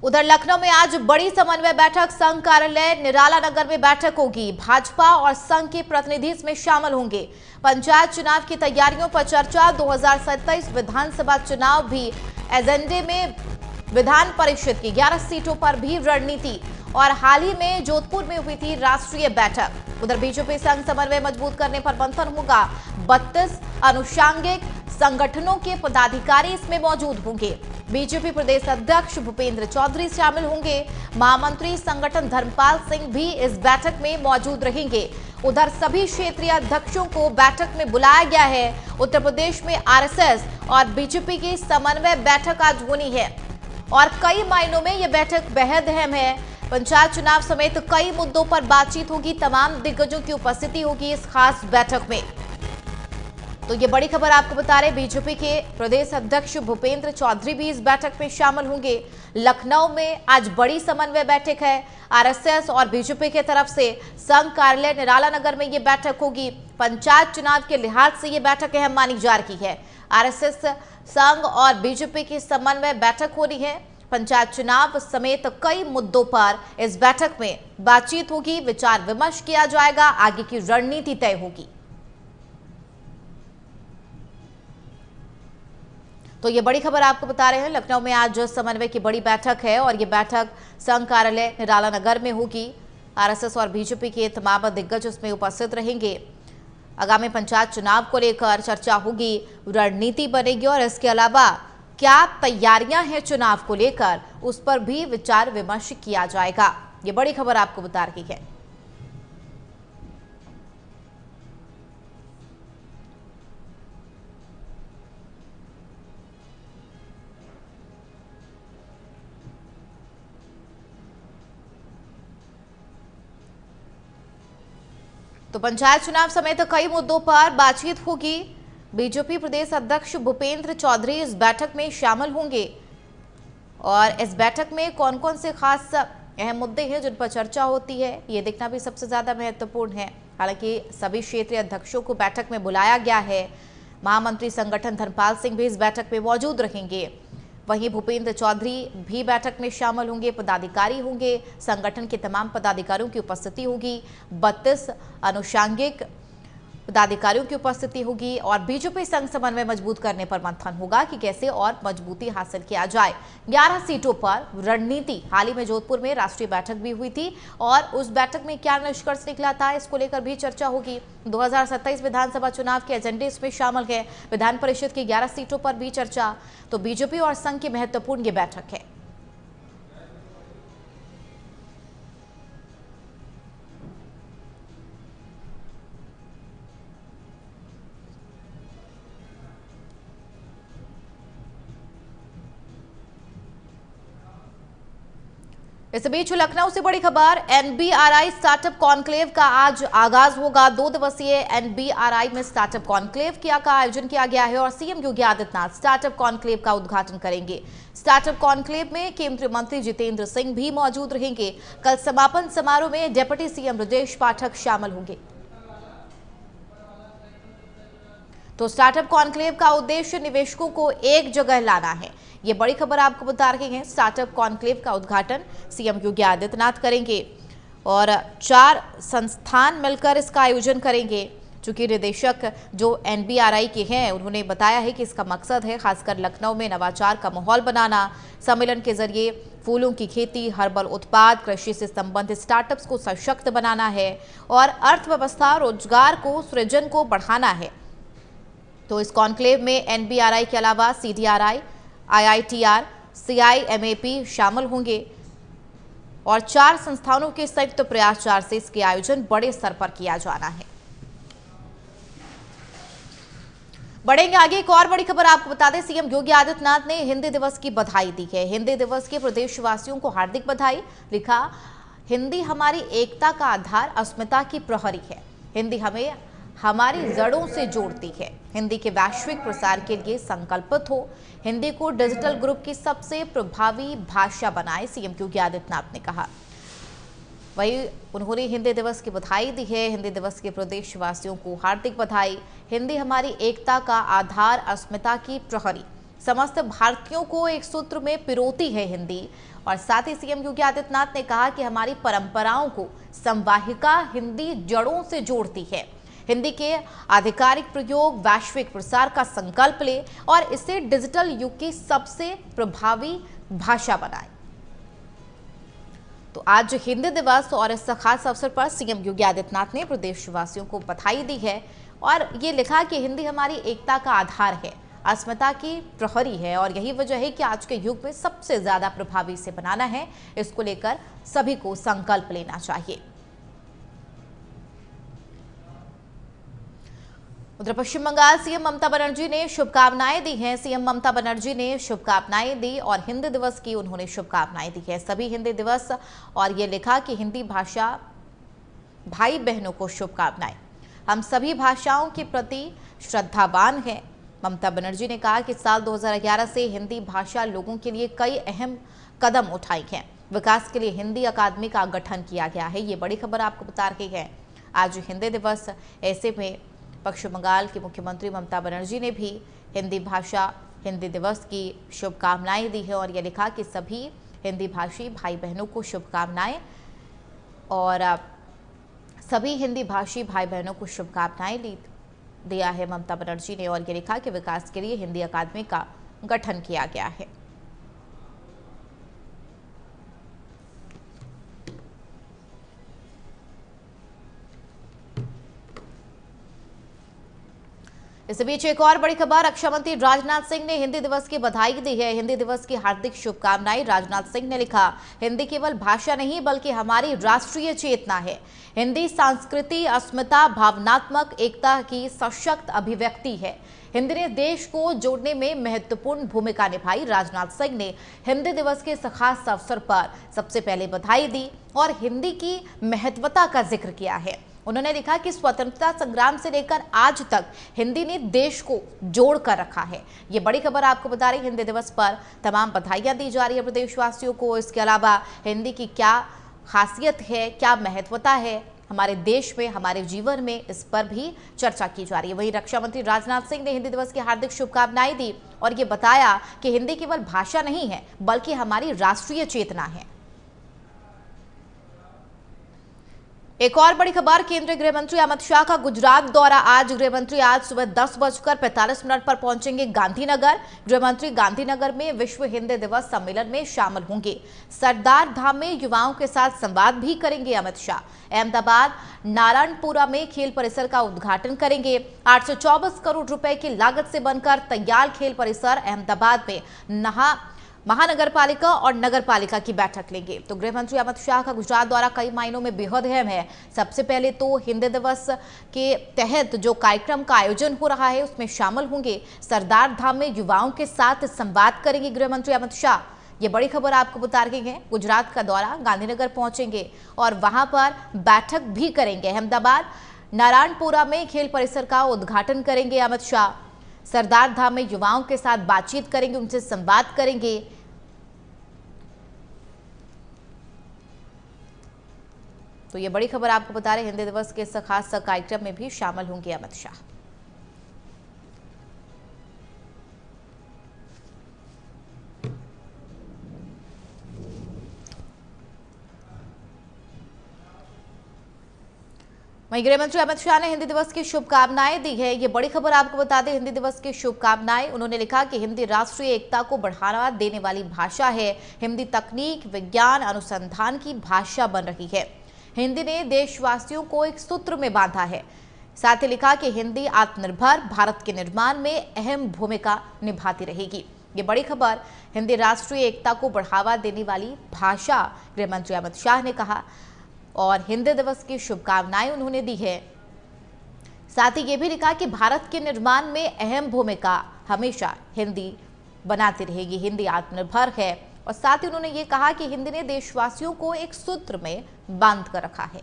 उधर लखनऊ में आज बड़ी समन्वय बैठक संघ कार्यालय निराला नगर में बैठक होगी। भाजपा और संघ के प्रतिनिधि इसमें शामिल होंगे। पंचायत चुनाव की तैयारियों पर चर्चा। 2027 विधानसभा चुनाव भी एजेंडे में। विधान परिषद की 11 सीटों पर भी रणनीति। और हाल ही में जोधपुर में हुई थी राष्ट्रीय बैठक। उधर बीजेपी संघ समन्वय मजबूत करने पर मंथन होगा। 32 अनुषंगिक संगठनों के पदाधिकारी इसमें मौजूद होंगे। बीजेपी प्रदेश अध्यक्ष भूपेंद्र चौधरी शामिल होंगे। महामंत्री संगठन धर्मपाल सिंह भी इस बैठक में मौजूद रहेंगे। उधर सभी क्षेत्रीय अध्यक्षों को बैठक में बुलाया गया है। उत्तर प्रदेश में आरएसएस और बीजेपी की समन्वय बैठक आज होनी है और कई मायनों में यह बैठक बेहद अहम है। पंचायत चुनाव समेत कई मुद्दों पर बातचीत होगी। तमाम दिग्गजों की उपस्थिति होगी इस खास बैठक में। तो ये बड़ी खबर आपको बता रहे, बीजेपी के प्रदेश अध्यक्ष भूपेंद्र चौधरी भी इस बैठक में शामिल होंगे। लखनऊ में आज बड़ी समन्वय बैठक है। आरएसएस और बीजेपी की तरफ से संघ कार्यालय निराला नगर में ये बैठक होगी। पंचायत चुनाव के लिहाज से ये बैठक अहम मानी जा रही है। आरएसएस, संघ और बीजेपी की समन्वय बैठक होनी है। पंचायत चुनाव समेत कई मुद्दों पर इस बैठक में बातचीत होगी, विचार विमर्श किया जाएगा, आगे की रणनीति तय होगी। तो ये बड़ी खबर आपको बता रहे हैं, लखनऊ में आज समन्वय की बड़ी बैठक है और ये बैठक संघ कार्यालय निराला नगर में होगी। आरएसएस और बीजेपी के तमाम दिग्गज उसमें उपस्थित रहेंगे। आगामी पंचायत चुनाव को लेकर चर्चा होगी, रणनीति बनेगी और इसके अलावा क्या तैयारियां हैं चुनाव को लेकर, उस पर भी विचार विमर्श किया जाएगा। ये बड़ी खबर आपको बता रही है। तो पंचायत चुनाव समेत कई मुद्दों पर बातचीत होगी। बीजेपी प्रदेश अध्यक्ष भूपेंद्र चौधरी इस बैठक में शामिल होंगे और इस बैठक में कौन कौन से खास अहम मुद्दे हैं जिन पर चर्चा होती है, ये देखना भी सबसे ज्यादा महत्वपूर्ण है। हालांकि सभी क्षेत्रीय अध्यक्षों को बैठक में बुलाया गया है। महामंत्री संगठन धर्मपाल सिंह भी इस बैठक में मौजूद रहेंगे। वहीं भूपेंद्र चौधरी भी बैठक में शामिल होंगे। पदाधिकारी होंगे, संगठन के तमाम पदाधिकारियों की उपस्थिति होगी। 32 अनुषंगिक पदाधिकारियों की उपस्थिति होगी और बीजेपी संघ समन्वय मजबूत करने पर मंथन होगा कि कैसे और मजबूती हासिल किया जाए। 11 सीटों पर रणनीति। हाल ही में जोधपुर में राष्ट्रीय बैठक भी हुई थी और उस बैठक में क्या निष्कर्ष निकला था, इसको लेकर भी चर्चा होगी। 2027 विधानसभा चुनाव के एजेंडे इसमें शामिल है। विधान परिषद की 11 सीटों पर भी चर्चा। तो बीजेपी और संघ की महत्वपूर्ण ये बैठक है। इस बीच लखनऊ से बड़ी खबर, एनबीआरआई स्टार्टअप कॉन्क्लेव का आज आगाज होगा। 2 दिवसीय एनबीआरआई में स्टार्टअप कॉन्क्लेव का आयोजन किया गया है और CM Yogi Adityanath startup conclave का उद्घाटन करेंगे। स्टार्टअप कॉन्क्लेव में केंद्रीय मंत्री जितेंद्र सिंह भी मौजूद रहेंगे। कल समापन समारोह में डिप्टी सीएम ब्रजेश पाठक शामिल होंगे। तो स्टार्टअप कॉन्क्लेव का उद्देश्य निवेशकों को एक जगह लाना है। ये बड़ी खबर आपको बता रहे हैं। स्टार्टअप कॉन्क्लेव का उद्घाटन सीएम योगी आदित्यनाथ करेंगे और 4 संस्थान मिलकर इसका आयोजन करेंगे। चूंकि निदेशक जो एनबीआरआई के हैं, उन्होंने बताया है कि इसका मकसद है खासकर लखनऊ में नवाचार का माहौल बनाना। सम्मेलन के जरिए फूलों की खेती, हर्बल उत्पाद, कृषि से संबंधित स्टार्टअप्स को सशक्त बनाना है और अर्थव्यवस्था, रोजगार को सृजन को बढ़ाना है। तो इस कॉन्क्लेव में एनबीआरआई के अलावा सीडीआरआई, आईआईटीआर, सीआईएमएपी शामिल होंगे और 4 संस्थानों के संयुक्त प्रयास से इसके आयोजन बड़े स्तर पर किया जाना है। बढ़ेंगे आगे, एक और बड़ी खबर आपको बता दें, सीएम योगी आदित्यनाथ ने हिंदी दिवस की बधाई दी है। हिंदी दिवस के प्रदेशवासियों को हार्दिक बधाई। लिखा, हिंदी हमारी एकता का आधार, अस्मिता की प्रहरी है। हिंदी हमें हमारी जड़ों से जोड़ती है। हिंदी के वैश्विक प्रसार के लिए संकल्पित हो। हिंदी को डिजिटल ग्रुप की सबसे प्रभावी भाषा बनाए, सीएम योगी आदित्यनाथ ने कहा। वहीं उन्होंने हिंदी दिवस की बधाई दी है। हिंदी दिवस के प्रदेशवासियों को हार्दिक बधाई। हिंदी हमारी एकता का आधार, अस्मिता की प्रहरी। समस्त भारतीयों को एक सूत्र में पिरोती है हिंदी। और साथ ही सीएम योगी आदित्यनाथ ने कहा कि हमारी परंपराओं को संवाहिका हिंदी जड़ों से जोड़ती है। हिंदी के आधिकारिक प्रयोग, वैश्विक प्रसार का संकल्प ले और इसे डिजिटल युग की सबसे प्रभावी भाषा बनाए। तो आज हिंदी दिवस और इस खास अवसर पर सीएम योगी आदित्यनाथ ने प्रदेशवासियों को बधाई दी है और ये लिखा कि हिंदी हमारी एकता का आधार है, अस्मिता की प्रहरी है और यही वजह है कि आज के युग में सबसे ज्यादा प्रभावी से बनाना है। इसको लेकर सभी को संकल्प लेना चाहिए। उधर पश्चिम बंगाल सीएम ममता बनर्जी ने शुभकामनाएं दी हैं। सीएम ममता बनर्जी ने शुभकामनाएं दी और हिंदी दिवस की उन्होंने शुभकामनाएं दी है सभी हिंदी दिवस और ये लिखा कि हिंदी भाषा भाई बहनों को शुभकामनाएं। हम सभी भाषाओं के प्रति श्रद्धावान हैं। ममता बनर्जी ने कहा कि साल 2011 से हिंदी भाषा लोगों के लिए कई अहम कदम उठाए हैं। विकास के लिए हिंदी अकादमी का गठन किया गया है। ये बड़ी खबर आपको बता रही है आज हिंदी दिवस। ऐसे में पश्चिम बंगाल की मुख्यमंत्री ममता बनर्जी ने भी हिंदी भाषा हिंदी दिवस की शुभकामनाएं दी है और यह लिखा कि सभी हिंदी भाषी भाई बहनों को शुभकामनाएं और सभी हिंदी भाषी भाई बहनों को शुभकामनाएं दिया है ममता बनर्जी ने और यह लिखा कि विकास के लिए हिंदी अकादमी का गठन किया गया है। इस बीच एक और बड़ी खबर, रक्षा मंत्री राजनाथ सिंह ने हिंदी दिवस की बधाई दी है। हिंदी दिवस की हार्दिक शुभकामनाएं। राजनाथ सिंह ने लिखा, हिंदी केवल भाषा नहीं बल्कि हमारी राष्ट्रीय चेतना है। हिंदी संस्कृति, अस्मिता, भावनात्मक एकता की सशक्त अभिव्यक्ति है। हिंदी ने देश को जोड़ने में महत्वपूर्ण भूमिका निभाई। राजनाथ सिंह ने हिंदी दिवस के इस खास अवसर पर सबसे पहले बधाई दी और हिंदी की महत्वता का जिक्र किया है। उन्होंने लिखा कि स्वतंत्रता संग्राम से लेकर आज तक हिंदी ने देश को जोड़ कर रखा है। ये बड़ी खबर आपको बता रही। हिंदी दिवस पर तमाम बधाइयां दी जा रही है प्रदेशवासियों को। इसके अलावा हिंदी की क्या खासियत है, क्या महत्वता है हमारे देश में, हमारे जीवन में, इस पर भी चर्चा की जा रही है। वहीं रक्षा मंत्री राजनाथ सिंह ने हिंदी दिवस की हार्दिक शुभकामनाएं दी और ये बताया कि हिंदी केवल भाषा नहीं है बल्कि हमारी राष्ट्रीय चेतना है। एक और बड़ी खबर, केंद्रीय गृह मंत्री अमित शाह का गुजरात दौरा। आज गृह मंत्री आज सुबह 10:45 पर पहुंचेंगे गांधीनगर। गृह मंत्री गांधीनगर में विश्व हिंदी दिवस सम्मेलन में शामिल होंगे। सरदार धाम में युवाओं के साथ संवाद भी करेंगे अमित शाह। अहमदाबाद नारायणपुरा में खेल परिसर का उद्घाटन करेंगे। 824 करोड़ रुपए की लागत से बनकर तैयार खेल परिसर अहमदाबाद में महानगर पालिका और नगर पालिका की बैठक लेंगे। तो गृह मंत्री अमित शाह का गुजरात दौरा कई मायनों में बेहद अहम है। सबसे पहले तो हिंदी दिवस के तहत जो कार्यक्रम का आयोजन हो रहा है उसमें शामिल होंगे। सरदार धाम में युवाओं के साथ संवाद करेंगे गृह मंत्री अमित शाह। ये बड़ी खबर आपको बता रही है। गुजरात का दौरा, गांधीनगर पहुंचेंगे और वहां पर बैठक भी करेंगे। अहमदाबाद नारायणपुरा में खेल परिसर का उद्घाटन करेंगे अमित शाह। सरदार धाम में युवाओं के साथ बातचीत करेंगे, उनसे संवाद करेंगे। तो ये बड़ी खबर आपको बता रहे हिंदी दिवस के इस खास कार्यक्रम में भी शामिल होंगे अमित शाह। वहीं गृह मंत्री अमित शाह ने हिंदी दिवस की शुभकामनाएं दी है। ये बड़ी खबर आपको बता दें, हिंदी दिवस की शुभकामनाएं। उन्होंने लिखा कि हिंदी राष्ट्रीय एकता को बढ़ावा देने वाली भाषा है। हिंदी तकनीक, विज्ञान, अनुसंधान की भाषा बन रही है। हिंदी ने देशवासियों को एक सूत्र में बांधा है। साथ ही लिखा कि हिंदी आत्मनिर्भर भारत के निर्माण में अहम भूमिका निभाती रहेगी। ये बड़ी खबर, हिंदी राष्ट्रीय एकता को बढ़ावा देने वाली भाषा, गृह मंत्री अमित शाह ने कहा और हिंदी दिवस की शुभकामनाएं उन्होंने दी है। साथ ही ये भी लिखा कि भारत के निर्माण में अहम भूमिका हमेशा हिंदी बनाती रहेगी। हिंदी आत्मनिर्भर है और साथ ही उन्होंने ये कहा कि हिंदी ने देशवासियों को एक सूत्र में बांध कर रखा है।